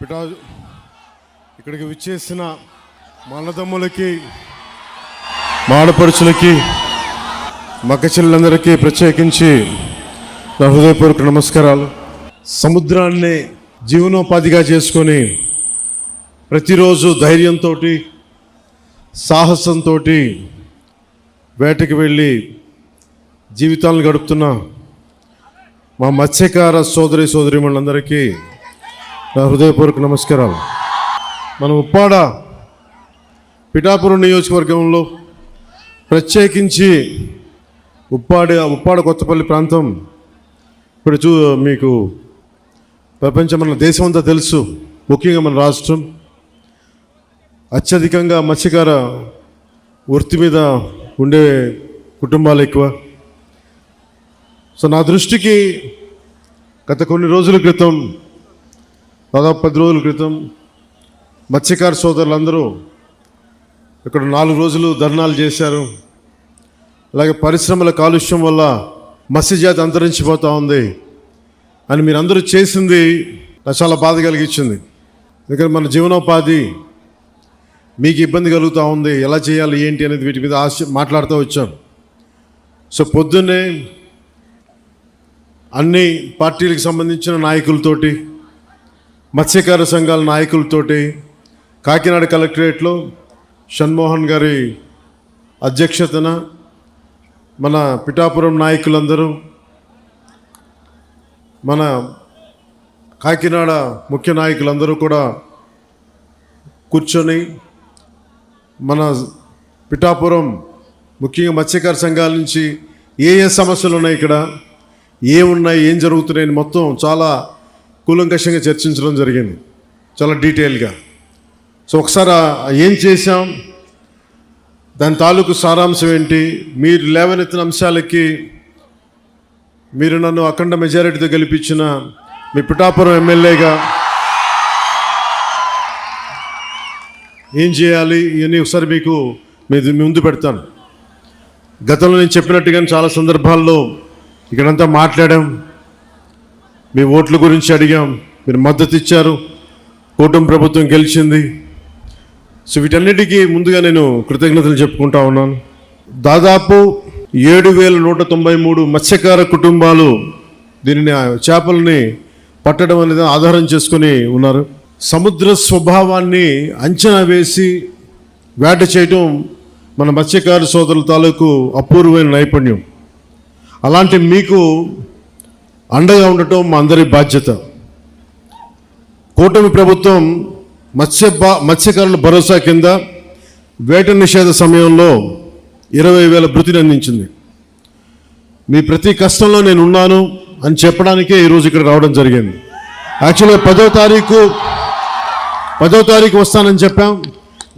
ఇక్కడికి విచ్చేసిన మా అన్నదమ్ములకి, మా ఆడపడుచులకి, మక్క చెల్లెలందరికీ ప్రత్యేకించి నా హృదయపూర్వక నమస్కారాలు. సముద్రాన్ని జీవనోపాధిగా చేసుకొని ప్రతిరోజు ధైర్యంతో, సాహసంతో వేటకి వెళ్ళి జీవితాలను గడుపుతున్న మా మత్స్యకార సోదరీమణులందరికీ నా హృదయపూర్వక నమస్కారాలు. మన ఉప్పాడ పిఠాపురం నియోజకవర్గంలో ప్రత్యేకించి ఉప్పాడ కొత్తపల్లి ప్రాంతం ఇప్పుడు మీకు ప్రపంచం, మన దేశం అంతా తెలుసు. ముఖ్యంగా మన రాష్ట్రం అత్యధికంగా మత్స్యకార వృత్తి మీద ఉండే కుటుంబాలు ఎక్కువ. సో నా దృష్టికి గత కొన్ని రోజుల క్రితం, దాదాపు 10 రోజుల క్రితం మత్స్యకార సోదరులందరూ ఇక్కడ 4 రోజులు ధర్నాలు చేశారు. అలాగే పరిశ్రమల కాలుష్యం వల్ల మత్స్యజాతి అంతరించిపోతూ ఉంది అని మీరందరూ చేసింది నాకు చాలా బాధ కలిగించింది. ఎందుకంటే మన జీవనోపాధి మీకు ఇబ్బంది కలుగుతూ ఉంది, ఎలా చేయాలి ఏంటి అనేది వీటి మీద మాట్లాడుతూ వచ్చాం. సో పొద్దున్నే అన్ని పార్టీలకు సంబంధించిన నాయకులతోటి, మత్స్యకార సంఘాల నాయకులతోటి కాకినాడ కలెక్టరేట్లో షణ్మోహన్ గారి అధ్యక్షతన మన పిఠాపురం నాయకులందరూ, మన కాకినాడ ముఖ్య నాయకులందరూ కూడా కూర్చొని మన పిఠాపురం ముఖ్యంగా మత్స్యకార సంఘాల నుంచి ఏ సమస్యలు ఉన్నాయి, ఇక్కడ ఏమున్నాయి, ఏం జరుగుతున్నాయని మొత్తం చాలా కూలంకషంగా చర్చించడం జరిగింది, చాలా డీటెయిల్గా. సో ఒకసారి ఏం చేశాం, దాని తాలూకు సారాంశం ఏంటి, మీరు లేవనెత్తిన అంశాలకి మీరు నన్ను అఖండ మెజారిటీతో గెలిపించిన మీ పిఠాపురం ఎమ్మెల్యేగా ఏం చేయాలి ఇవన్నీ ఒకసారి మీకు ముందు పెడతాను. గతంలో నేను చెప్పినట్టుగానే చాలా సందర్భాల్లో ఇక్కడంతా మాట్లాడాం, మీ ఓట్ల గురించి అడిగాం, మీరు మద్దతు ఇచ్చారు, కూటమి ప్రభుత్వం గెలిచింది. సో వీటన్నిటికీ ముందుగా నేను కృతజ్ఞతలు చెప్పుకుంటా ఉన్నాను. దాదాపు 7,193 మత్స్యకార కుటుంబాలు దీనిని చేపలని పట్టడం అనేది ఆధారం చేసుకుని ఉన్నారు. సముద్ర స్వభావాన్ని అంచనా వేసి వేట చేయటం మన మత్స్యకార సోదరుల తాలూకు అపూర్వమైన నైపుణ్యం. అలాంటి మీకు అండగా ఉండటం మా అందరి బాధ్యత. కూటమి ప్రభుత్వం మత్స్యకారుల భరోసా కింద వేట నిషేధ సమయంలో 20,000 భృతిని అందించింది. మీ ప్రతి కష్టంలో నేను ఉన్నాను అని చెప్పడానికే ఈరోజు ఇక్కడ రావడం జరిగింది. యాక్చువల్గా 10వ తారీఖు వస్తానని చెప్పాం.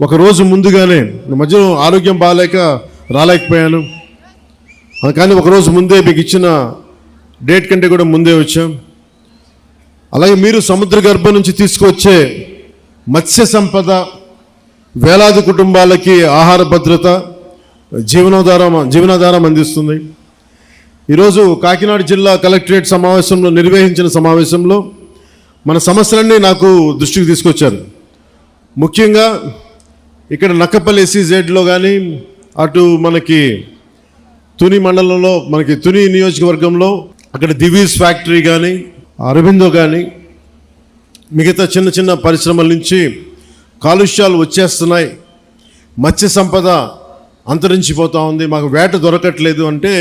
ఒకరోజు ముందుగానే, మధ్యలో ఆరోగ్యం బాగాలేక రాలేకపోయాను, కానీ ఒకరోజు ముందే మీకు ఇచ్చిన డేట్ కంటే కూడా ముందే వచ్చాం. అలాగే మీరు సముద్ర గర్భం నుంచి తీసుకొచ్చే మత్స్య సంపద వేలాది కుటుంబాలకి ఆహార భద్రత, జీవనాధారం అందిస్తుంది. ఈరోజు కాకినాడ జిల్లా కలెక్టరేట్ నిర్వహించిన సమావేశంలో మన సమస్యలన్నీ నాకు దృష్టికి తీసుకొచ్చారు. ముఖ్యంగా ఇక్కడ నక్కపల్లి SEZలో కానీ, అటు మనకి తుని మండలంలో, మనకి తుని నియోజకవర్గంలో అక్కడ దివీస్ ఫ్యాక్టరీ కానీ, అరవిందో కానీ, మిగతా చిన్న చిన్న పరిశ్రమల నుంచి కాలుష్యాలు వచ్చేస్తున్నాయి, మత్స్య సంపద అంతరించిపోతూ ఉంది, మాకు వేట దొరకట్లేదు అంటే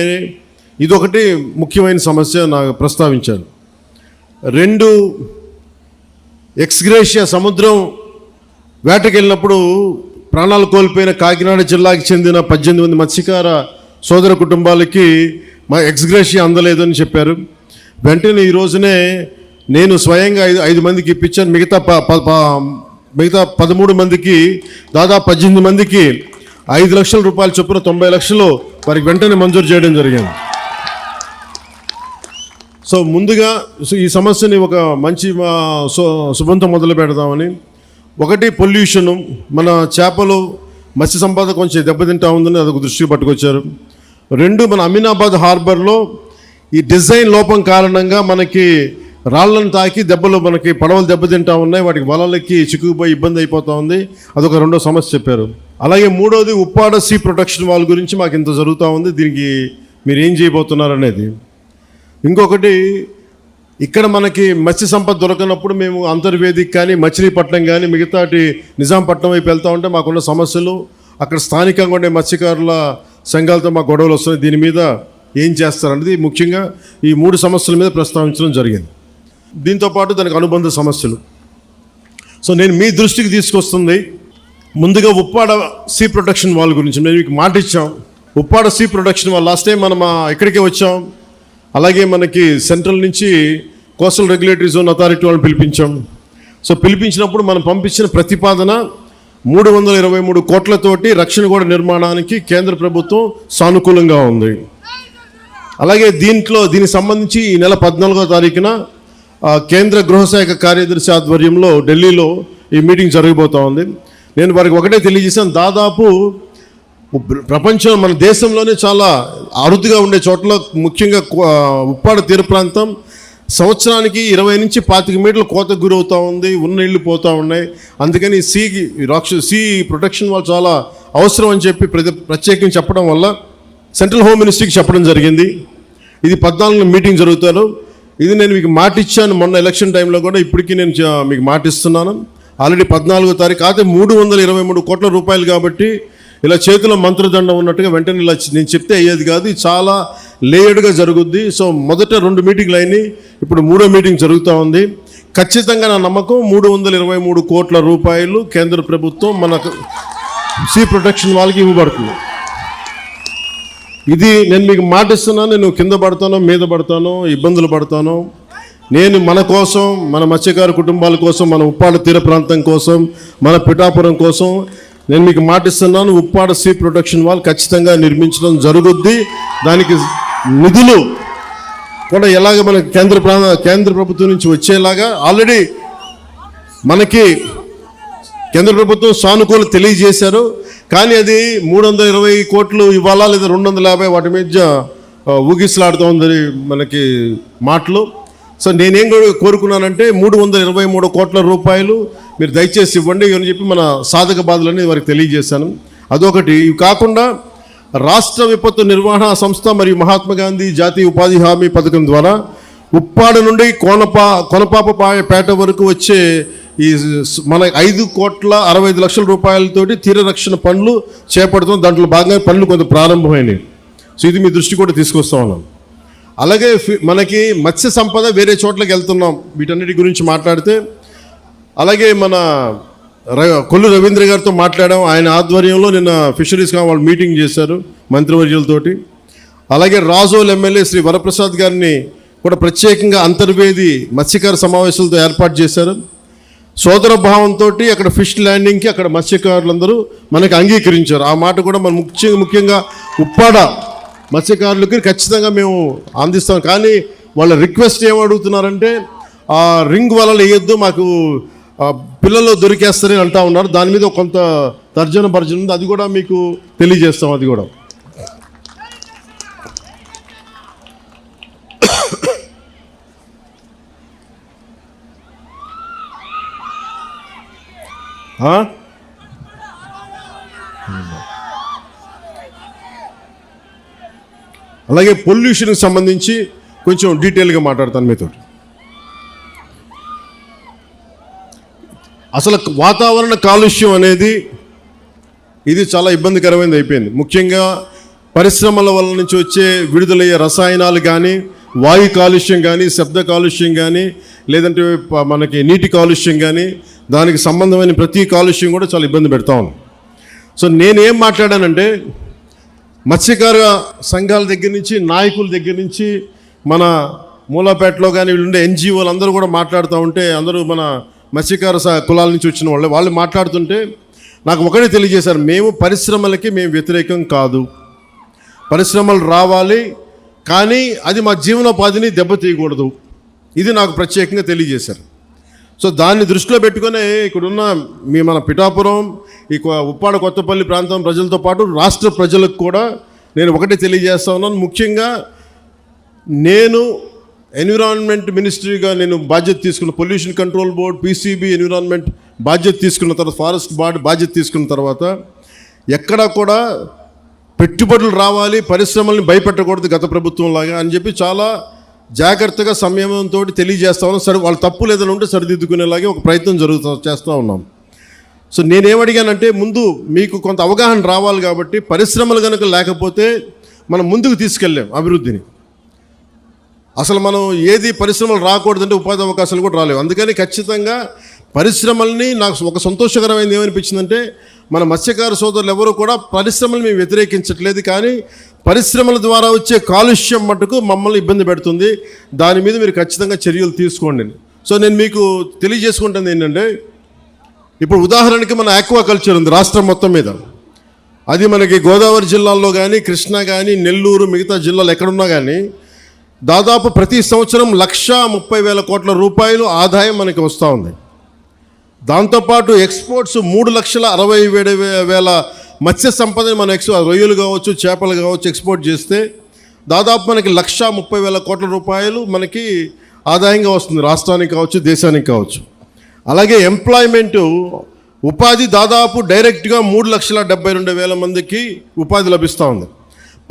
ఇదొకటి ముఖ్యమైన సమస్య నాకు ప్రస్తావించాను. 2, ఎక్స్గ్రేషియా, సముద్రం వేటకి వెళ్ళినప్పుడు ప్రాణాలు కోల్పోయిన కాకినాడ జిల్లాకి చెందిన 18 మంది మత్స్యకార సోదర కుటుంబాలకి మా ఎక్స్గ్రేషియా అందలేదు అని చెప్పారు. వెంటనే ఈ రోజునే నేను స్వయంగా 5 మందికి ఇప్పించాను. మిగతా 13 మందికి, దాదాపు 18 మందికి 5 లక్షల రూపాయల చొప్పున 90 లక్షలు వారికి వెంటనే మంజూరు చేయడం జరిగింది. సో ముందుగా ఈ సమస్యని ఒక మంచి శుభంతో మొదలు పెడదామని. ఒకటి, పొల్యూషను, మన చేపలు మత్స్య సంపద కొంచెం దెబ్బతింటా ఉందని అదొక దృష్టికి పట్టుకొచ్చారు. 2, మన అమీనాబాద్ హార్బర్లో ఈ డిజైన్ లోపం కారణంగా మనకి రాళ్ళను తాకి దెబ్బలు మనకి పడవలు దెబ్బతింటా ఉన్నాయి, వాటికి వలలకి చిక్కుకుపోయి ఇబ్బంది అయిపోతూ ఉంది. అదొక రెండో సమస్య చెప్పారు. అలాగే మూడోది ఉప్పాడ సీ ప్రొటెక్షన్ వాల్ గురించి మాకు ఇంత జరుగుతూ ఉంది, దీనికి మీరు ఏం చేయబోతున్నారు అనేది. ఇంకొకటి, ఇక్కడ మనకి మత్స్య సంపద దొరకనప్పుడు మేము అంతర్వేదికి కానీ మచిలీపట్నం కానీ మిగతాటి నిజాంపట్నం వైపు వెళ్తూ ఉంటే మాకున్న సమస్యలు, అక్కడ స్థానికంగా ఉండే మత్స్యకారుల సంఘాలతో మా గొడవలు వస్తున్నాయి, దీని మీద ఏం చేస్తారనేది ముఖ్యంగా ఈ 3 సమస్యల మీద ప్రస్తావించడం జరిగింది. దీంతోపాటు దానికి అనుబంధ సమస్యలు. సో నేను మీ దృష్టికి తీసుకొస్తుంది ముందుగా ఉప్పాడ సీ ప్రొటెక్షన్ వాల్ గురించి. మేము మీకు మాట ఇచ్చాం, Uppada sea protection wall last time మనం ఇక్కడికే వచ్చాం. అలాగే మనకి సెంట్రల్ నుంచి కోస్టల్ రెగ్యులేటరీ జోన్ అథారిటీ వాళ్ళని పిలిపించాం. సో పిలిపించినప్పుడు మనం పంపించిన ప్రతిపాదన 323 కోట్లతోటి రక్షణ గోడ నిర్మాణానికి కేంద్ర ప్రభుత్వం సానుకూలంగా ఉంది. అలాగే దీనికి సంబంధించి ఈ నెల 14వ తారీఖున కేంద్ర గృహశాఖ కార్యదర్శి ఆధ్వర్యంలో ఢిల్లీలో ఈ మీటింగ్ జరగబోతూ ఉంది. నేను వారికి ఒకటే తెలియజేశాను, దాదాపు ప్రపంచం మన దేశంలోనే చాలా అరుదుగా ఉండే చోట్ల ముఖ్యంగా ఉప్పాడ తీర ప్రాంతం సంవత్సరానికి 20 నుంచి 25 మీటర్ల కోతకు గురవుతూ ఉంది, ఉన్న ఇళ్ళు పోతూ ఉన్నాయి. అందుకని సీ ప్రొటెక్షన్ వాళ్ళు చాలా అవసరం అని చెప్పి ప్రత్యేకించి చెప్పడం వల్ల సెంట్రల్ హోమ్ మినిస్ట్రీకి చెప్పడం జరిగింది. ఇది 14 మీటింగ్ జరుగుతారు. ఇది నేను మీకు మాట ఇచ్చాను మొన్న ఎలక్షన్ టైంలో కూడా, ఇప్పటికీ నేను మీకు మాట ఇస్తున్నాను. ఆల్రెడీ 14వ తారీఖు అయితే 323 కోట్ల రూపాయలు కాబట్టి ఇలా చేతిలో మంత్రదండం ఉన్నట్టుగా వెంటనే ఇలా నేను చెప్తే అయ్యేది కాదు, ఇది చాలా లేయర్డ్గా జరుగుద్ది. సో మొదట 2 మీటింగ్లు అయినాయి, ఇప్పుడు 3వ మీటింగ్ జరుగుతూ ఉంది. ఖచ్చితంగా నా నమ్మకం 323 కోట్ల రూపాయలు కేంద్ర ప్రభుత్వం మనకు సీ ప్రొటెక్షన్ వాళ్ళకి ఇవ్వబడుతుంది. ఇది నేను మీకు మాట ఇస్తున్నాను. నేను కింద పడతానో మీద పడతానో ఇబ్బందులు పడతానో, నేను మన కోసం, మన మత్స్యకారు కుటుంబాల కోసం, మన ఉప్పాడ తీర ప్రాంతం కోసం, మన పిఠాపురం కోసం నేను మీకు మాట ఇస్తున్నాను. ఉప్పాడ సీ ప్రొటెక్షన్ వాల్ ఖచ్చితంగా నిర్మించడం జరుగుద్ది. దానికి నిధులు కూడా ఎలాగ మన కేంద్ర ప్రభుత్వం నుంచి వచ్చేలాగా ఆల్రెడీ మనకి కేంద్ర ప్రభుత్వం సానుకూల తెలియజేశారు. కానీ అది 320 కోట్లు ఇవ్వాలా లేదా 250 వాటి మీద ఊగిసలాడుతోంది మనకి మాటలు. సో నేనేం కోరుకున్నానంటే 323 కోట్ల రూపాయలు మీరు దయచేసి ఇవ్వండి అని చెప్పి మన సాధక బాధలన్నీ వారికి తెలియజేశాను. అదొకటి. ఇవి కాకుండా రాష్ట్ర విపత్తు నిర్వహణ సంస్థ మరియు మహాత్మా గాంధీ జాతీయ ఉపాధి హామీ పథకం ద్వారా ఉప్పాడ నుండి కొనపాపపేట వరకు వచ్చే ఈ మన 5,65,00,000 రూపాయలతోటి తీర రక్షణ పనులు చేపడుతాం. దాంట్లో భాగంగా పనులు కొంత ప్రారంభమైనవి. సో ఇది మీ దృష్టి కూడా తీసుకొస్తా ఉన్నాను. అలాగే మనకి మత్స్య సంపద వేరే చోట్లకి వెళ్తున్నాం, వీటన్నిటి గురించి మాట్లాడితే. అలాగే మన కొల్లు రవీంద్ర గారితో మాట్లాడాం, ఆయన ఆధ్వర్యంలో నిన్న ఫిషరీస్ వాళ్ళు మీటింగ్ చేశారు మంత్రివర్యులతోటి. అలాగే రాజోల్ ఎమ్మెల్యే శ్రీ వరప్రసాద్ గారిని కూడా ప్రత్యేకంగా అంతర్వేది మత్స్యకార సమావేశాలతో ఏర్పాటు చేశారు. సోదర భావంతో అక్కడ ఫిష్ ల్యాండింగ్కి అక్కడ మత్స్యకారులందరూ మనకి అంగీకరించారు. ఆ మాట కూడా మనం ముఖ్యంగా ఉప్పాడ మత్స్యకారులకి ఖచ్చితంగా మేము అందిస్తాం. కానీ వాళ్ళ రిక్వెస్ట్ ఏమడుగుతున్నారంటే ఆ రింగ్ వలలు వేయొద్దు, మాకు పిల్లలు దొరికేస్తారని అంటూ ఉన్నారు. దాని మీద కొంత తర్జన భర్జన ఉంది, అది కూడా మీకు తెలియజేస్తాం. అది కూడా అలాగే పొల్యూషన్కి సంబంధించి కొంచెం డీటెయిల్గా మాట్లాడతాను మీతో. అసలు వాతావరణ కాలుష్యం అనేది ఇది చాలా ఇబ్బందికరమైనది అయిపోయింది. ముఖ్యంగా పరిశ్రమల వల్ల నుంచి వచ్చే విడుదలయ్యే రసాయనాలు కానీ, వాయు కాలుష్యం కానీ, శబ్ద కాలుష్యం కానీ, లేదంటే మనకి నీటి కాలుష్యం కానీ, దానికి సంబంధమైన ప్రతి కాలుష్యం కూడా చాలా ఇబ్బంది పెడతా ఉన్నాం. సో నేనేం మాట్లాడానంటే మత్స్యకార సంఘాల దగ్గర నుంచి, నాయకుల దగ్గర నుంచి, మన మూలాపేటలో కానీ వీళ్ళుండే ఎన్జిఓలు అందరూ కూడా మాట్లాడుతూ ఉంటే, అందరూ మన మత్స్యకార కులాల నుంచి వచ్చిన వాళ్ళు మాట్లాడుతుంటే నాకు ఒకటే తెలియజేశారు, మేము పరిశ్రమలకి మేము వ్యతిరేకం కాదు, పరిశ్రమలు రావాలి, కానీ అది మా జీవనోపాధిని దెబ్బతీయకూడదు. ఇది నాకు ప్రత్యేకంగా తెలియజేశారు. సో దాన్ని దృష్టిలో పెట్టుకునే ఇక్కడున్న మన పిఠాపురం, ఈ ఉప్పాడ కొత్తపల్లి ప్రాంతం ప్రజలతో పాటు రాష్ట్ర ప్రజలకు కూడా నేను ఒకటే తెలియజేస్తా ఉన్నాను. ముఖ్యంగా నేను ఎన్విరాన్మెంట్ మినిస్ట్రీగా నేను బాధ్యత తీసుకున్న, pollution control board, PCB, environment బాధ్యత తీసుకున్న తర్వాత, ఫారెస్ట్ బోర్డు బాధ్యత తీసుకున్న తర్వాత ఎక్కడా కూడా పెట్టుబడులు రావాలి, పరిశ్రమల్ని భయపెట్టకూడదు గత ప్రభుత్వం లాగా అని చెప్పి చాలా జాగ్రత్తగా సంయమనంతో తెలియజేస్తా ఉన్నాం. సరే, వాళ్ళ తప్పు లేదని ఉంటే సరిదిద్దుకునేలాగే ఒక ప్రయత్నం చేస్తూ ఉన్నాం. సో నేనేమడిగానంటే, ముందు మీకు కొంత అవగాహన రావాలి కాబట్టి పరిశ్రమలు కనుక లేకపోతే మనం ముందుకు తీసుకెళ్ళాం అభివృద్ధిని. అసలు మనం ఏది పరిశ్రమలు రాకూడదంటే ఉపాధి అవకాశాలు కూడా రాలేవు. అందుకని ఖచ్చితంగా పరిశ్రమల్ని, నాకు ఒక సంతోషకరమైనది ఏమనిపించిందంటే, మన మత్స్యకార సోదరులు ఎవరు కూడా పరిశ్రమలు మేము వ్యతిరేకించట్లేదు, కానీ పరిశ్రమల ద్వారా వచ్చే కాలుష్యం మటుకు మమ్మల్ని ఇబ్బంది పెడుతుంది, దాని మీద మీరు ఖచ్చితంగా చర్యలు తీసుకోండి. సో నేను మీకు తెలియజేసుకుంటుంది ఏంటంటే, ఇప్పుడు ఉదాహరణకి మన ఆక్వాకల్చర్ ఉంది రాష్ట్రం మొత్తం మీద. అది మనకి గోదావరి జిల్లాల్లో కానీ, కృష్ణా కానీ, నెల్లూరు, మిగతా జిల్లాలు ఎక్కడున్నా కానీ దాదాపు ప్రతి సంవత్సరం 1,30,000 కోట్ల రూపాయలు ఆదాయం మనకి వస్తూ ఉంది. దాంతోపాటు ఎక్స్పోర్ట్స్ 3,67,000 మత్స్య సంపదని మనం రొయ్యలు కావచ్చు, చేపలు కావచ్చు ఎక్స్పోర్ట్ చేస్తే దాదాపు మనకి 1,30,000 కోట్ల రూపాయలు మనకి ఆదాయంగా వస్తుంది, రాష్ట్రానికి కావచ్చు, దేశానికి కావచ్చు. అలాగే ఎంప్లాయ్మెంటు, ఉపాధి దాదాపు డైరెక్ట్గా 3,72,000 మందికి ఉపాధి లభిస్తూ ఉంది.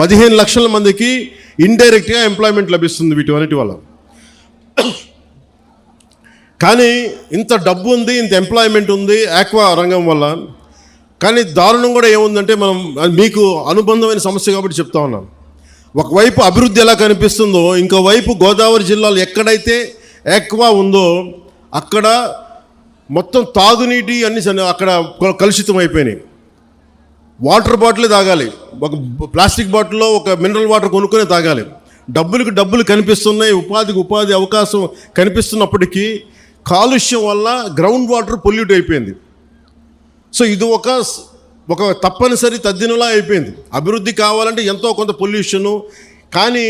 15 లక్షల మందికి ఇండైరెక్ట్గా ఎంప్లాయ్మెంట్ లభిస్తుంది వీటి వల్ల. కానీ ఇంత డబ్బు ఉంది, ఇంత ఎంప్లాయ్మెంట్ ఉంది ఆక్వా రంగం వల్ల. కానీ దారుణం కూడా ఏముందంటే, మనం మీకు అనుబంధమైన సమస్య కాబట్టి చెప్తా ఉన్నాం. ఒకవైపు అభివృద్ధి ఎలా కనిపిస్తుందో, ఇంకోవైపు గోదావరి జిల్లాలో ఎక్కడైతే ఆక్వా ఉందో అక్కడ మొత్తం తాగునీటి అన్ని అక్కడ కలుషితం అయిపోయినాయి. వాటర్ బాటిల్ తాగాలి, ఒక ప్లాస్టిక్ బాటిల్లో ఒక మినరల్ వాటర్ కొనుక్కొని తాగాలి. డబ్బులకు డబ్బులు కనిపిస్తున్నాయి, ఉపాధికి ఉపాధి అవకాశం కనిపిస్తున్నప్పటికీ కాలుష్యం వల్ల గ్రౌండ్ వాటర్ పొల్యూట్ అయిపోయింది. సో ఇది ఒక తప్పనిసరి తద్దినలా అయిపోయింది. అభివృద్ధి కావాలంటే ఎంతో కొంత పొల్యూషను, కానీ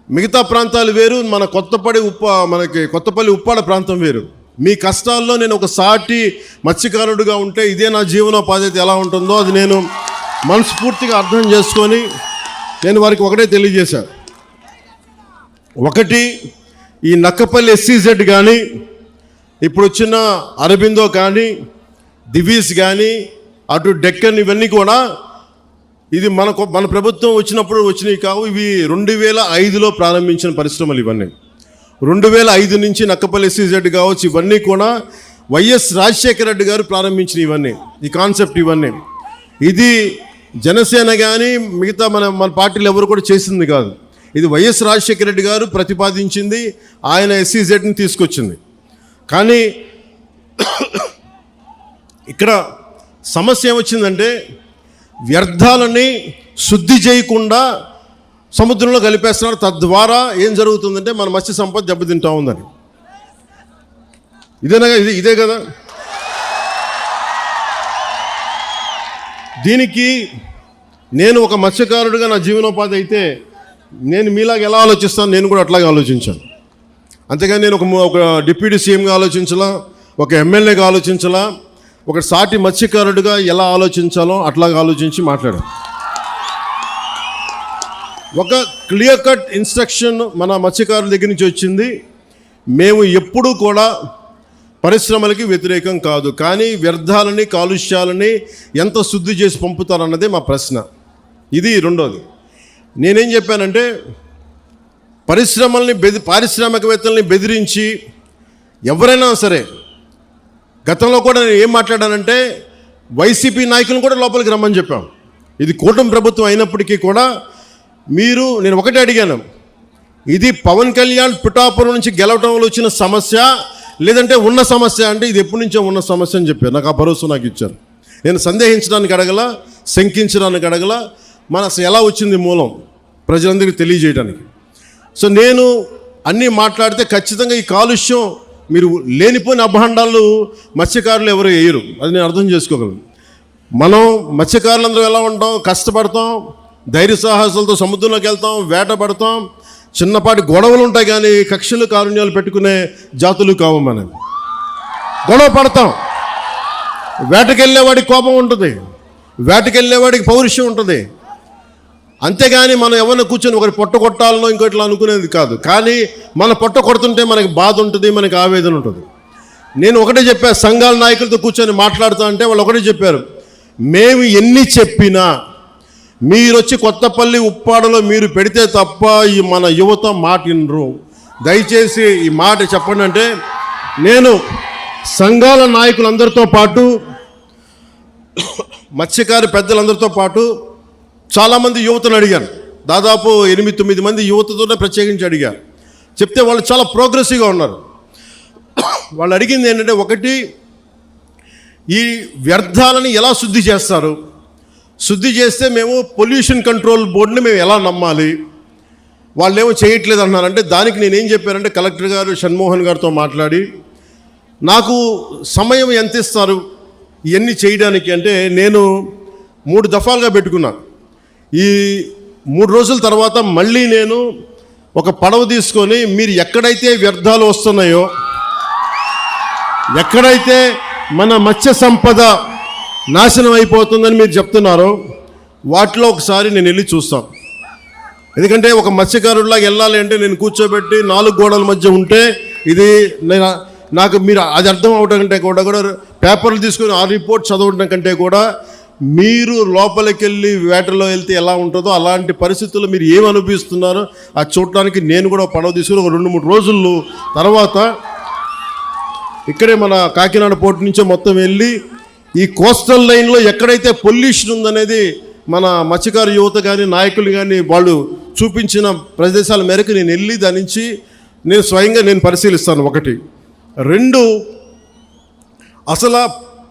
మిగతా ప్రాంతాలు వేరు, మన కొత్తపల్లి ఉప్పాడ ప్రాంతం వేరు. మీ కష్టాల్లో నేను ఒక సాటి మత్స్యకారుడిగా ఉంటే ఇదే నా జీవనోపాధి ఎలా ఉంటుందో అది నేను మనస్ఫూర్తిగా అర్థం చేసుకొని నేను వారికి ఒకటే తెలియజేశాను. ఒకటి, ఈ నక్కపల్లి SEZ కానీ, ఇప్పుడు వచ్చిన అరబిందో కానీ, దివీస్ కానీ, అటు డెక్కన్, ఇవన్నీ కూడా ఇది మన ప్రభుత్వం వచ్చినప్పుడు వచ్చినవి కావు. ఇవి 2005లో ప్రారంభించిన పరిశ్రమలు. ఇవన్నీ 2005 నుంచి నక్కపల్లి SEZ కావచ్చు, ఇవన్నీ కూడా వైఎస్ రాజశేఖర రెడ్డి గారు ప్రారంభించిన ఇవన్నీ, ఈ కాన్సెప్ట్ ఇవన్నీ. ఇది జనసేన కానీ మిగతా మన పార్టీలు ఎవరు కూడా చేసింది కాదు. ఇది వైఎస్ రాజశేఖర రెడ్డి గారు ప్రతిపాదించింది, ఆయన SEZని తీసుకొచ్చింది. కానీ ఇక్కడ సమస్య ఏమొచ్చిందంటే, వ్యర్థాలని శుద్ధి చేయకుండా సముద్రంలో కలిపేస్తున్నారు. తద్వారా ఏం జరుగుతుందంటే మన మత్స్య సంపద దెబ్బతింటా ఉందని. ఇదే కదా. దీనికి నేను ఒక మత్స్యకారుడిగా నా జీవనోపాధి అయితే నేను మీలాగా ఎలా ఆలోచిస్తాను, నేను కూడా అట్లాగే ఆలోచించాను. అంతేగాని నేను ఒక డిప్యూటీ సీఎంగా ఆలోచించాలా, ఒక ఎమ్మెల్యేగా ఆలోచించాలా, ఒక సాటి మత్స్యకారుడిగా ఎలా ఆలోచించాలో అట్లాగా ఆలోచించి మాట్లాడాను. ఒక క్లియర్ కట్ ఇన్స్ట్రక్షన్ మన మత్స్యకారుల దగ్గర నుంచి వచ్చింది. మేము ఎప్పుడూ కూడా పరిశ్రమలకి వ్యతిరేకం కాదు, కానీ వ్యర్థాలని, కాలుష్యాలని ఎంత శుద్ధి చేసి పంపుతారన్నదే మా ప్రశ్న. ఇది రెండోది. నేనేం చెప్పానంటే, పారిశ్రామికవేత్తల్ని బెదిరించి ఎవరైనా సరే, గతంలో కూడా నేను ఏం మాట్లాడానంటే, వైసీపీ నాయకులను కూడా లోపలికి రమ్మని చెప్పాం. ఇది కూటమి ప్రభుత్వం అయినప్పటికీ కూడా నేను ఒకటే అడిగాను, ఇది పవన్ కళ్యాణ్ పిఠాపురం నుంచి గెలవడంలో వచ్చిన సమస్య, లేదంటే ఉన్న సమస్య అంటే ఇది ఎప్పటి నుంచో ఉన్న సమస్య అని చెప్పారు. నాకు ఆ భరోసా నాకు ఇచ్చారు. నేను సందేహించడానికి అడగల, శంకించడానికి అడగల, అసలు ఎలా వచ్చింది మూలం ప్రజలందరికీ తెలియజేయడానికి. సో నేను అన్నీ మాట్లాడితే ఖచ్చితంగా ఈ కాలుష్యం, మీరు లేనిపోయిన అభాండాలు మత్స్యకారులు ఎవరు వేయరు, అది నేను అర్థం చేసుకోగలను. మనం మత్స్యకారులందరూ ఎలా ఉంటాం, కష్టపడతాం, ధైర్య సాహసాలతో సముద్రంలోకి వెళ్తాం, వేటపడతాం, చిన్నపాటి గొడవలు ఉంటాయి, కానీ కక్షలు కారుణ్యాలు పెట్టుకునే జాతులు కావు. మనం గొడవ పడతాం, వేటకెళ్ళేవాడికి కోపం ఉంటుంది, వేటకెళ్ళేవాడికి పౌరుషం ఉంటుంది. అంతేగాని మనం ఎవరిని కూర్చొని ఒకటి పొట్ట కొట్టాలనో ఇంకోట్లా అనుకునేది కాదు. కానీ మన పొట్ట కొడుతుంటే మనకి బాధ ఉంటుంది, మనకి ఆవేదన ఉంటుంది. నేను ఒకటే చెప్పాను, సంఘాల నాయకులతో కూర్చొని మాట్లాడుతూ అంటే వాళ్ళు ఒకటే చెప్పారు, మేము ఎన్ని చెప్పినా మీరు వచ్చి కొత్తపల్లి ఉప్పాడలో మీరు పెడితే తప్ప ఈ మన యువత మాట వినరు, దయచేసి ఈ మాట చెప్పండి అంటే, నేను సంఘాల నాయకులందరితో పాటు మత్స్యకారి పెద్దలందరితో పాటు చాలామంది యువతను అడిగాను. దాదాపు 8-9 మంది యువతతోనే ప్రత్యేకించి అడిగాను. చెప్తే వాళ్ళు చాలా ప్రోగ్రెసివ్గా ఉన్నారు. వాళ్ళు అడిగింది ఏంటంటే, ఒకటి, ఈ వ్యర్థాలని ఎలా శుద్ధి చేస్తారు, శుద్ధి చేస్తే మేము పొల్యూషన్ కంట్రోల్ బోర్డుని మేము ఎలా నమ్మాలి, వాళ్ళు ఏమో చేయట్లేదు అన్నారంటే, దానికి నేనేం చెప్పానంటే, కలెక్టర్ గారు షణ్మోహన్ గారితో మాట్లాడి నాకు సమయం ఎంత ఇస్తారు ఇవన్నీ చేయడానికి అంటే, నేను 3 దఫాలుగా పెట్టుకున్నా. ఈ 3 రోజుల తర్వాత మళ్ళీ నేను ఒక పడవ తీసుకొని మీరు ఎక్కడైతే వ్యర్థాలు వస్తున్నాయో, ఎక్కడైతే మన మత్స్య సంపద నాశనం అయిపోతుందని మీరు చెప్తున్నారో వాటిలో ఒకసారి నేను వెళ్ళి చూస్తాను. ఎందుకంటే ఒక మత్స్యకారుడిలాగా వెళ్ళాలి అంటే నేను కూర్చోబెట్టి 4 గోడల మధ్య ఉంటే ఇది నాకు మీరు అది అర్థం అవడం కంటే కూడా పేపర్లు తీసుకొని ఆ రిపోర్ట్ చదవడం కంటే కూడా మీరు లోపలికి వెళ్ళి వేటలో వెళ్తే ఎలా ఉంటుందో అలాంటి పరిస్థితుల్లో మీరు ఏమి అనుభవిస్తున్నారో అది చూడటానికి నేను కూడా పడవ తీసుకుని ఒక 2-3 రోజులు తర్వాత ఇక్కడే మన కాకినాడ పోర్టు నుంచే మొత్తం వెళ్ళి ఈ కోస్టల్ లైన్లో ఎక్కడైతే పొల్యూషన్ ఉందనేది మన మత్స్యకారు యువత కానీ నాయకులు కానీ వాళ్ళు చూపించిన ప్రదేశాల మేరకు నేను వెళ్ళి దాని నుంచి నేను స్వయంగా నేను పరిశీలిస్తాను. 1, 2, అసలు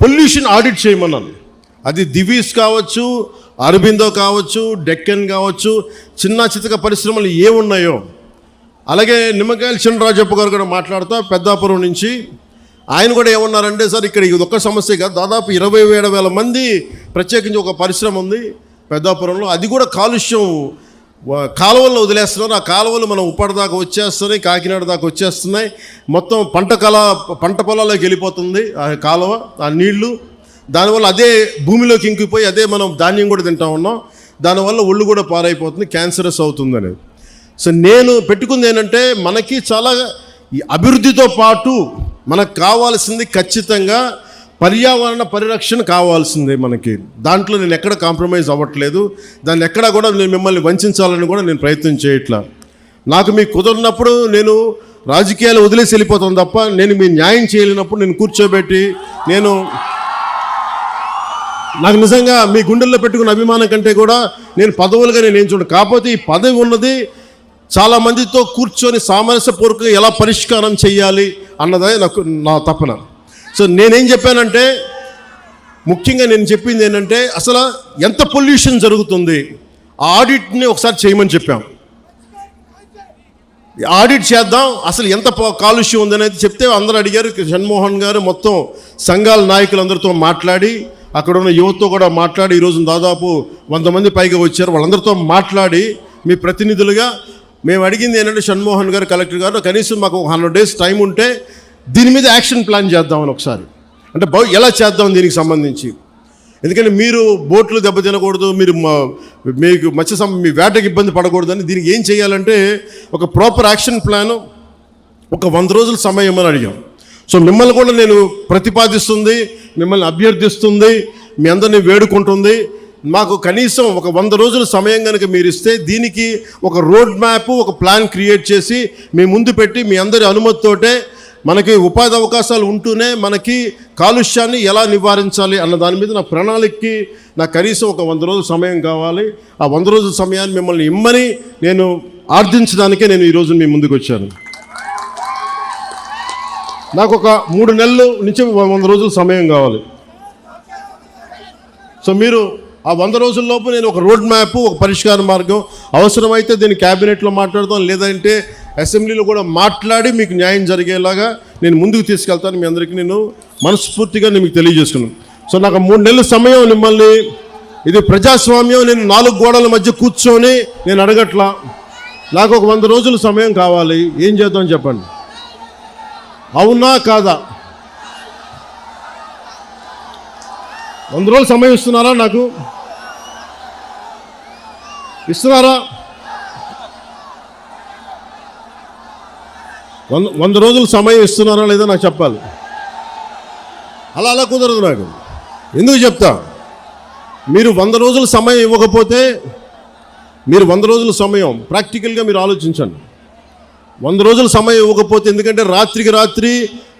పొల్యూషన్ ఆడిట్ చేయమన్నాను. అది దివీస్ కావచ్చు, అరబిందో కావచ్చు, డెక్కన్ కావచ్చు, చిన్న చితక పరిశ్రమలు ఏమున్నాయో. అలాగే నిమ్మకాయల చినరాజప్ప గారు కూడా మాట్లాడుతూ పెద్దాపురం నుంచి ఆయన కూడా ఏమన్నారంటే, సార్ ఇక్కడ ఇది ఒక్క సమస్య కాదు, దాదాపు 27,000 మంది ప్రత్యేకించి ఒక పరిశ్రమ ఉంది పెద్దాపురంలో, అది కూడా కాలుష్యం కాలువల్లో వదిలేస్తున్నారు. ఆ కాలువలు మనం ఉప్పాడ దాకా వచ్చేస్తున్నాయి, కాకినాడ దాకా వచ్చేస్తున్నాయి, మొత్తం పంట పొలాల్లోకి వెళ్ళిపోతుంది ఆ కాలువ, ఆ నీళ్లు. దానివల్ల అదే భూమిలోకి ఇంకిపోయి అదే మనం ధాన్యం కూడా తింటా ఉన్నాం, దానివల్ల ఒళ్ళు కూడా పారైపోతుంది, క్యాన్సరస్ అవుతుంది అనేది. సో నేను పెట్టుకుంది ఏంటంటే, మనకి చాలా ఈ అభివృద్ధితో పాటు మనకు కావాల్సింది ఖచ్చితంగా పర్యావరణ పరిరక్షణ కావాల్సిందే మనకి. దాంట్లో నేను ఎక్కడ కాంప్రమైజ్ అవ్వట్లేదు, దాన్ని ఎక్కడా కూడా నేను మిమ్మల్ని వంచాలని కూడా నేను ప్రయత్నం చేయట్లా. నాకు మీకు కుదరినప్పుడు నేను రాజకీయాలు వదిలేసి వెళ్ళిపోతాను తప్ప, నేను మీ న్యాయం చేయలేనప్పుడు నేను కూర్చోబెట్టి నాకు నిజంగా మీ గుండెల్లో పెట్టుకున్న అభిమానం కంటే కూడా నేను పదవులుగా నేను ఏం చూడను. కాకపోతే ఈ పదవి ఉన్నది చాలామందితో కూర్చొని సామరస్యపూర్వకంగా ఎలా పరిష్కారం చేయాలి అన్నదే నా తపన. సో నేనేం చెప్పానంటే, ముఖ్యంగా నేను చెప్పింది ఏంటంటే, అసలు ఎంత పొల్యూషన్ జరుగుతుంది ఆ ఆడిట్ని ఒకసారి చేయమని చెప్పాం. ఆడిట్ చేద్దాం, అసలు ఎంత కాలుష్యం ఉందనేది చెప్తే అందరూ అడిగారు. షణ్మోహన్ గారు మొత్తం సంఘాల నాయకులందరితో మాట్లాడి, అక్కడ ఉన్న యువతతో కూడా మాట్లాడి, ఈరోజు దాదాపు 100 మంది పైగా వచ్చారు. వాళ్ళందరితో మాట్లాడి మీ ప్రతినిధులుగా మేము అడిగింది ఏంటంటే, షణ్మోహన్ గారు, కలెక్టర్ గారు, కనీసం మాకు 100 days టైం ఉంటే దీని మీద యాక్షన్ ప్లాన్ చేద్దామని ఒకసారి, అంటే ఎలా చేద్దాం దీనికి సంబంధించి. ఎందుకంటే మీరు బోట్లు దెబ్బతినకూడదు, మీకు మీ వేటకి ఇబ్బంది పడకూడదని దీనికి ఏం చేయాలంటే ఒక ప్రాపర్ యాక్షన్ ప్లాను, ఒక 100 రోజుల సమయం అని అడిగాం. సో మిమ్మల్ని కూడా నేను ప్రతిపాదిస్తుంది, మిమ్మల్ని అభ్యర్థిస్తుంది, మీ అందరినీ వేడుకుంటుంది. మాకు కనీసం ఒక 100 రోజుల సమయం కనుక మీరు ఇస్తే దీనికి ఒక రోడ్ మ్యాప్, ఒక ప్లాన్ క్రియేట్ చేసి మీ ముందు పెట్టి మీ అందరి అనుమతితోటే మనకి ఉపాధి అవకాశాలు ఉంటూనే మనకి కాలుష్యాన్ని ఎలా నివారించాలి అన్న దాని మీద నా ప్రణాళికకి నాకు కనీసం ఒక 100 రోజుల సమయం కావాలి. ఆ 100 రోజుల సమయాన్ని మిమ్మల్ని ఇమ్మని నేను ఆర్థించడానికే నేను ఈరోజు మీ ముందుకు వచ్చాను. నాకు ఒక 3 నెలల నుంచి 100 రోజుల సమయం కావాలి. సో మీరు ఆ 100 రోజుల్లోపు నేను ఒక రోడ్ మ్యాప్, ఒక పరిష్కార మార్గం, అవసరమైతే దీన్ని క్యాబినెట్లో మాట్లాడతాను, లేదంటే అసెంబ్లీలో కూడా మాట్లాడి మీకు న్యాయం జరిగేలాగా నేను ముందుకు తీసుకెళ్తాను. మీ అందరికీ నేను మనస్ఫూర్తిగా మీకు తెలియజేసుకున్నాను. సో నాకు 3 నెలల సమయం మిమ్మల్ని, ఇది ప్రజాస్వామ్యం, నేను 4 గోడల మధ్య కూర్చొని నేను అడగట్లా. నాకు ఒక 100 రోజుల సమయం కావాలి. ఏం చేద్దాం చెప్పండి, అవునా కాదా? 100 రోజులు సమయం ఇస్తున్నారా నాకు? ఇస్తున్నారా? 100 రోజులు సమయం ఇస్తున్నారా లేదా నాకు చెప్పాలి. అలా కుదరదు నాకు. ఎందుకు చెప్తా, మీరు 100 రోజులు సమయం ఇవ్వకపోతే, మీరు 100 రోజుల సమయం ప్రాక్టికల్గా మీరు ఆలోచించండి. 100 రోజుల సమయం ఇవ్వకపోతే, ఎందుకంటే రాత్రికి రాత్రి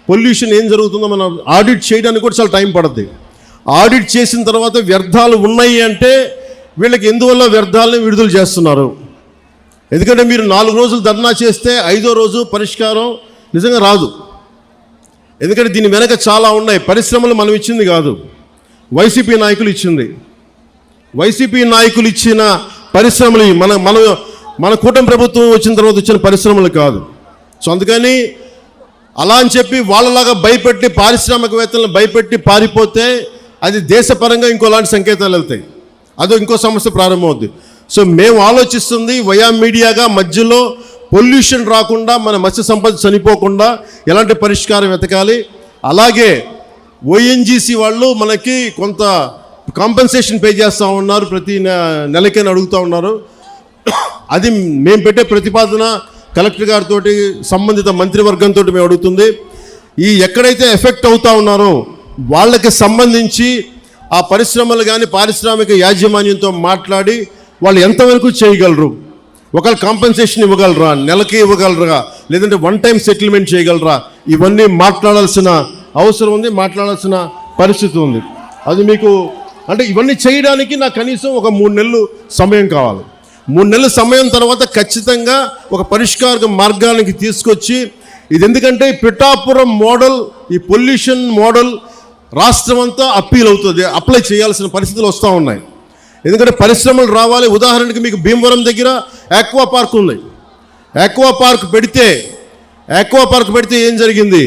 పొల్యూషన్ ఏం జరుగుతుందో మనం ఆడిట్ చేయడానికి కూడా చాలా టైం పడుతుంది. ఆడిట్ చేసిన తర్వాత వ్యర్థాలు ఉన్నాయి అంటే వీళ్ళకి ఎందువల్ల వ్యర్థాలను విడుదల చేస్తున్నారు. ఎందుకంటే మీరు 4 రోజులు ధర్నా చేస్తే 5వ రోజు పరిష్కారం నిజంగా రాదు. ఎందుకంటే దీని వెనక చాలా ఉన్నాయి. పరిశ్రమలు మనం ఇచ్చింది కాదు, వైసీపీ నాయకులు ఇచ్చింది. వైసీపీ నాయకులు ఇచ్చిన పరిశ్రమలు మన కూటమి ప్రభుత్వం వచ్చిన తర్వాత వచ్చిన పరిశ్రమలు కాదు. సో అందుకని అలా అని చెప్పి వాళ్ళలాగా భయపెట్టి పారిశ్రామికవేత్తలను భయపెట్టి పారిపోతే అది దేశపరంగా ఇంకోలాంటి సంకేతాలు వెళ్తాయి, అదో ఇంకో సమస్య ప్రారంభమవుద్ది. సో మేము ఆలోచిస్తుంది వయా మీడియాగా మధ్యలో పొల్యూషన్ రాకుండా, మన మత్స్య సంపద చనిపోకుండా ఎలాంటి పరిష్కారం వెతకాలి. అలాగే ఓఎన్జీసీ వాళ్ళు మనకి కొంత కాంపెన్సేషన్ పే చేస్తూ ఉన్నారు, ప్రతి నెలకైనా అడుగుతూ ఉన్నారు. అది మేము పెట్టే ప్రతిపాదన కలెక్టర్ గారితో సంబంధిత మంత్రివర్గంతో మేము అడుగుతుంది. ఈ ఎక్కడైతే ఎఫెక్ట్ అవుతూ ఉన్నారో వాళ్ళకి సంబంధించి ఆ పరిశ్రమలు కానీ పారిశ్రామిక యాజమాన్యంతో మాట్లాడి వాళ్ళు ఎంతవరకు చేయగలరు, ఒకవేళ కాంపెన్సేషన్ ఇవ్వగలరా, నెలకి ఇవ్వగలరా, లేదంటే 1 టైం సెటిల్మెంట్ చేయగలరా, ఇవన్నీ మాట్లాడాల్సిన అవసరం ఉంది, మాట్లాడాల్సిన పరిస్థితి ఉంది. అది మీకు అంటే ఇవన్నీ చేయడానికి నాకు కనీసం ఒక 3 నెలలు సమయం కావాలి. 3 నెలల సమయం తర్వాత ఖచ్చితంగా ఒక పరిష్కార మార్గానికి తీసుకొచ్చి, ఇది ఎందుకంటే పిఠాపురం మోడల్, ఈ పొల్యూషన్ మోడల్ రాష్ట్రం అంతా అప్పీల్ అవుతుంది, అప్లై చేయాల్సిన పరిస్థితులు వస్తూ ఉన్నాయి. ఎందుకంటే పరిశ్రమలు రావాలి. ఉదాహరణకి మీకు భీమవరం దగ్గర ఆక్వా పార్క్ ఉంది. ఆక్వా పార్క్ పెడితే ఏం జరిగింది,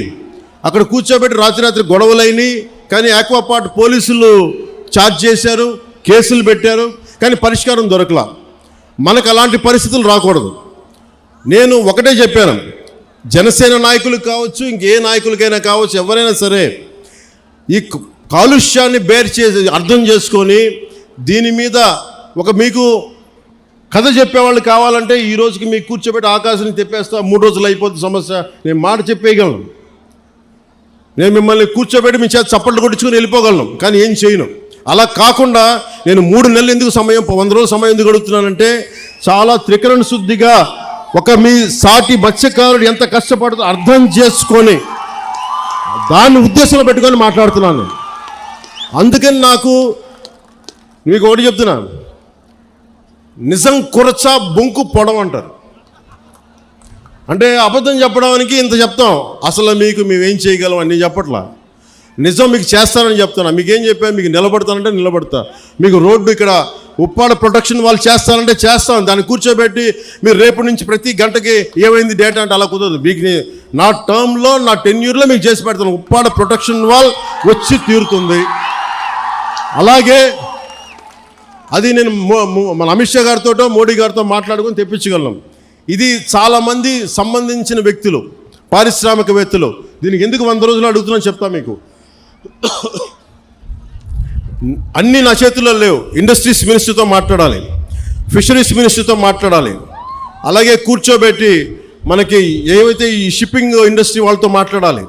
అక్కడ కూర్చోబెట్టి రాత్రి గొడవలైనవి. కానీ ఆక్వా పార్క్ పోలీసులు ఛార్జ్ చేశారు, కేసులు పెట్టారు, కానీ పరిష్కారం దొరకలా. మనకు అలాంటి పరిస్థితులు రాకూడదు. నేను ఒకటే చెప్పాను, జనసేన నాయకులు కావచ్చు, ఇంకే నాయకులకైనా కావచ్చు, ఎవరైనా సరే ఈ కాలుష్యాన్ని అర్థం చేసుకొని దీని మీద ఒక మీకు కథ చెప్పేవాళ్ళు కావాలంటే ఈ రోజుకి మీకు కూర్చోబెట్టి ఆకాశాన్ని తెప్పేస్తా, 3 రోజులు అయిపోతుంది సమస్య, నేను మాట చెప్పేయగలను. నేను మిమ్మల్ని కూర్చోబెట్టి మీ చేత చప్పట్లు కొట్టించుకొని వెళ్ళిపోగలను, కానీ ఏం చేయను. అలా కాకుండా నేను 3 నెలలు ఎందుకు సమయం, 100 రోజుల సమయం ఎందుకు అడుగుతున్నానంటే, చాలా త్రికరణ శుద్ధిగా ఒక మీ సాటి మత్స్యకారుడు ఎంత కష్టపడుతుందో అర్థం చేసుకొని దాన్ని ఉద్దేశంలో పెట్టుకొని మాట్లాడుతున్నాను. అందుకని నాకు మీకు ఒకటి చెప్తున్నాను, నిజం కురచ బొంకు పొడవు అంటారు. అంటే అబద్ధం చెప్పడానికి ఇంత చెప్తాం, అసలు మేమేం చేయగలం అని చెప్పట్లా. నిజం మీకు చేస్తానని చెప్తున్నా. మీకేం చెప్పా, మీకు నిలబడతానంటే నిలబడతా. మీకు రోడ్డు ఇక్కడ ఉప్పాడ ప్రొటెక్షన్ వాళ్ళు చేస్తానంటే చేస్తాం. దాన్ని కూర్చోబెట్టి మీరు రేపు నుంచి ప్రతి గంటకి ఏమైంది డేటా అంటే అలా కుదరదు. మీకు నా టర్మ్లో, నా టెన్యూర్లో మీకు చేసి పెడతాను. ఉప్పాడ ప్రొటెక్షన్ వాల్ వచ్చి తీరుతుంది. అలాగే అది నేను మన అమిత్ షా గారితో, మోడీ గారితో మాట్లాడుకొని తెప్పించగలను. ఇది చాలామంది సంబంధించిన వ్యక్తులు, పారిశ్రామికవేత్తలు. దీనికి ఎందుకు 100 రోజులు అడుగుతున్నాను చెప్తా మీకు. అన్నీ నా చేతుల్లో లేవు. ఇండస్ట్రీస్ మినిస్టర్తో మాట్లాడాలి, ఫిషరీస్ మినిస్టర్తో మాట్లాడాలి, అలాగే కూర్చోబెట్టి మనకి ఏవైతే ఈ షిప్పింగ్ ఇండస్ట్రీ వాళ్ళతో మాట్లాడాలి.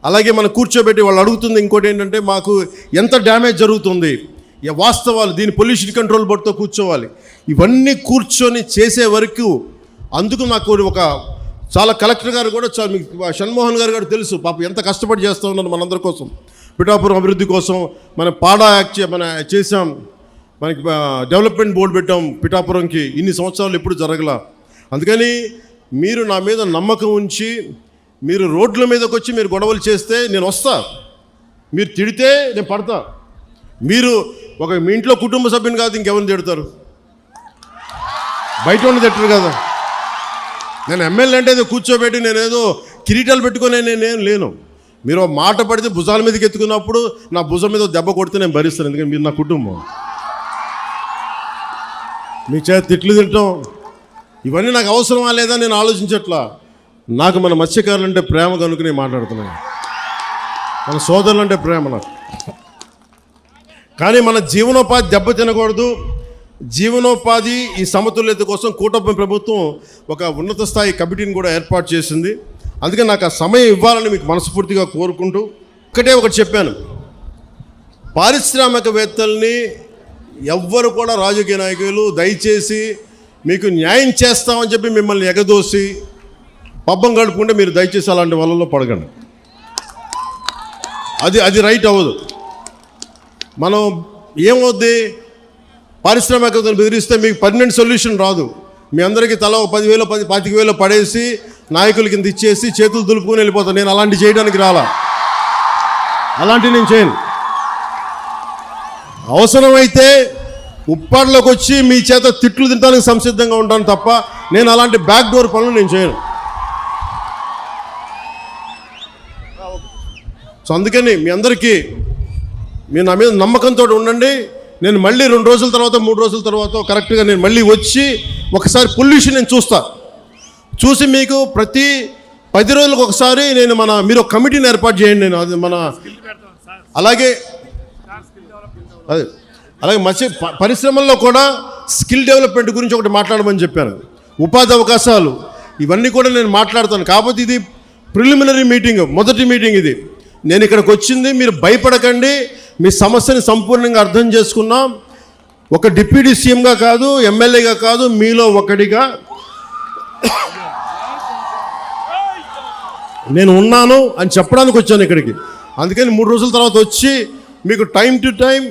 అలాగే మనం కూర్చోబెట్టి వాళ్ళు అడుగుతుంది ఇంకోటి ఏంటంటే, మాకు ఎంత డ్యామేజ్ జరుగుతుంది, వాస్తవాలు, దీని పొల్యూషన్ కంట్రోల్ బోర్డుతో కూర్చోవాలి. ఇవన్నీ కూర్చొని చేసే వరకు అందుకు నాకు ఒక చాలా కలెక్టర్ గారు కూడా మీకు షణ్మోహన్ గారు కూడా తెలుసు, పాపం ఎంత కష్టపడి చేస్తూ ఉన్నారు మనందరి కోసం, పిఠాపురం అభివృద్ధి కోసం. మన పాడా యాక్ట్ చేసాం, మనకి డెవలప్మెంట్ బోర్డు పెట్టాం పిఠాపురంకి. ఇన్ని సంవత్సరాలు ఎప్పుడు జరగల. అందుకని మీరు నా మీద నమ్మకం ఉంచి మీరు రోడ్ల మీదకి వచ్చి మీరు గొడవలు చేస్తే నేను వస్తా, మీరు తిడితే నేను పడతా. మీరు మీ ఇంట్లో కుటుంబ సభ్యుని కాదు ఇంకెవరిని తిడతారు, బయట ఉన్న తిట్టరు కదా. నేను ఎమ్మెల్యే అంటే కూర్చోబెట్టి నేనేదో కిరీటాలు పెట్టుకొని నేనేం లేను. మీరు మాట పడితే భుజాల మీదకి ఎత్తుకున్నప్పుడు నా భుజం మీద దెబ్బ కొడితే నేను భరిస్తాను, ఎందుకంటే మీరు నా కుటుంబం. మీ చేత తిట్లు తింటాం ఇవన్నీ నాకు అవసరమా లేదా నేను ఆలోచించట్లా. నాకు మన మత్స్యకారులు అంటే ప్రేమ కనుక నేను మాట్లాడుతున్నాను, మన సోదరులు అంటే ప్రేమ నాకు. కానీ మన జీవనోపాధి దెబ్బ తినకూడదు, జీవనోపాధి ఈ సమతుల్యత కోసం కూటమి ప్రభుత్వం ఒక ఉన్నత స్థాయి కమిటీని కూడా ఏర్పాటు చేసింది. అందుకే నాకు ఆ సమయం ఇవ్వాలని మీకు మనస్ఫూర్తిగా కోరుకుంటూ ఒకటి చెప్పాను, పారిశ్రామికవేత్తల్ని ఎవ్వరు కూడా రాజకీయ నాయకులు దయచేసి మీకు న్యాయం చేస్తామని చెప్పి మిమ్మల్ని ఎగదోసి పబ్బం గడుపుకుంటే మీరు దయచేసి అలాంటి వాళ్ళలో పడగండి. అది రైట్ అవ్వదు. మనం ఏమవుద్ది, పారిశ్రామికవేత్తలు బెదిరిస్తే మీకు పర్మనెంట్ సొల్యూషన్ రాదు. మీ అందరికీ తల 10,000 25,000 పడేసి నాయకుల కింద ఇచ్చేసి చేతులు దులుపుకొని వెళ్ళిపోతాను. నేను అలాంటి చేయడానికి రాలా, అలాంటివి నేను చేయను. అవసరమైతే ఉప్పాడులోకి వచ్చి మీ చేత తిట్లు తినడానికి సంసిద్ధంగా ఉంటాను తప్ప నేను అలాంటి బ్యాక్ డోర్ పనులు నేను చేయను. సో అందుకని మీ అందరికీ మీరు నా మీద నమ్మకంతో ఉండండి. నేను మళ్ళీ 2 రోజుల తర్వాత 3 రోజుల తర్వాత కరెక్ట్గా నేను మళ్ళీ వచ్చి ఒకసారి పొల్యూషన్ నేను చూసి మీకు ప్రతి 10 రోజులకు ఒకసారి నేను మీరు ఒక కమిటీని ఏర్పాటు చేయండి. నేను అది అలాగే పరిశ్రమల్లో కూడా స్కిల్ డెవలప్మెంట్ గురించి ఒకటి మాట్లాడమని చెప్పాను. ఉపాధి అవకాశాలు ఇవన్నీ కూడా నేను మాట్లాడతాను. కాకపోతే ఇది ప్రిలిమినరీ మీటింగ్, మొదటి మీటింగ్ ఇది. నేను ఇక్కడికి వచ్చింది, మీరు భయపడకండి, మీ సమస్యని సంపూర్ణంగా అర్థం చేసుకున్నాం. ఒక డిప్యూటీ సీఎంగా కాదు, ఎమ్మెల్యేగా కాదు, మీలో ఒకటిగా నేను ఉన్నాను అని చెప్పడానికి వచ్చాను ఇక్కడికి. అందుకని 3 రోజుల తర్వాత వచ్చి మీకు time to time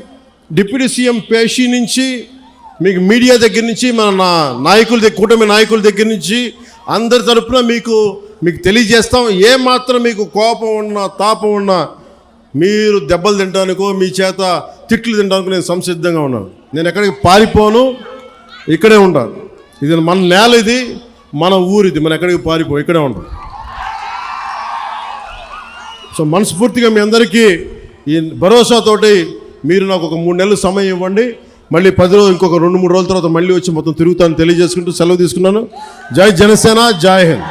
deputy CM పేషీ నుంచి మీకు మీడియా దగ్గర నుంచి మన కూటమి నాయకుల దగ్గర నుంచి అందరి తరపున మీకు తెలియజేస్తాం. ఏమాత్రం మీకు కోపం ఉన్నా తాపం ఉన్నా మీరు దెబ్బలు తినడానికో మీ చేత తిట్లు తినడానికో నేను సంసిద్ధంగా ఉన్నాను. నేను ఎక్కడికి పారిపోను, ఇక్కడే ఉంటాను. ఇది మన నేల, ఇది మన ఊరిది, మనం ఎక్కడికి పారిపో, ఇక్కడే ఉంటాం. సో మనస్ఫూర్తిగా మీ అందరికీ ఈ భరోసాతోటి మీరు నాకు ఒక 3 నెలలు సమయం ఇవ్వండి. మళ్ళీ 10 రోజులు, ఇంకొక 2-3 రోజుల తర్వాత మళ్ళీ వచ్చి మొత్తం తిరుగుతాను తెలియజేసుకుంటూ సెలవు తీసుకున్నాను. జై జనసేన, జై హింద్.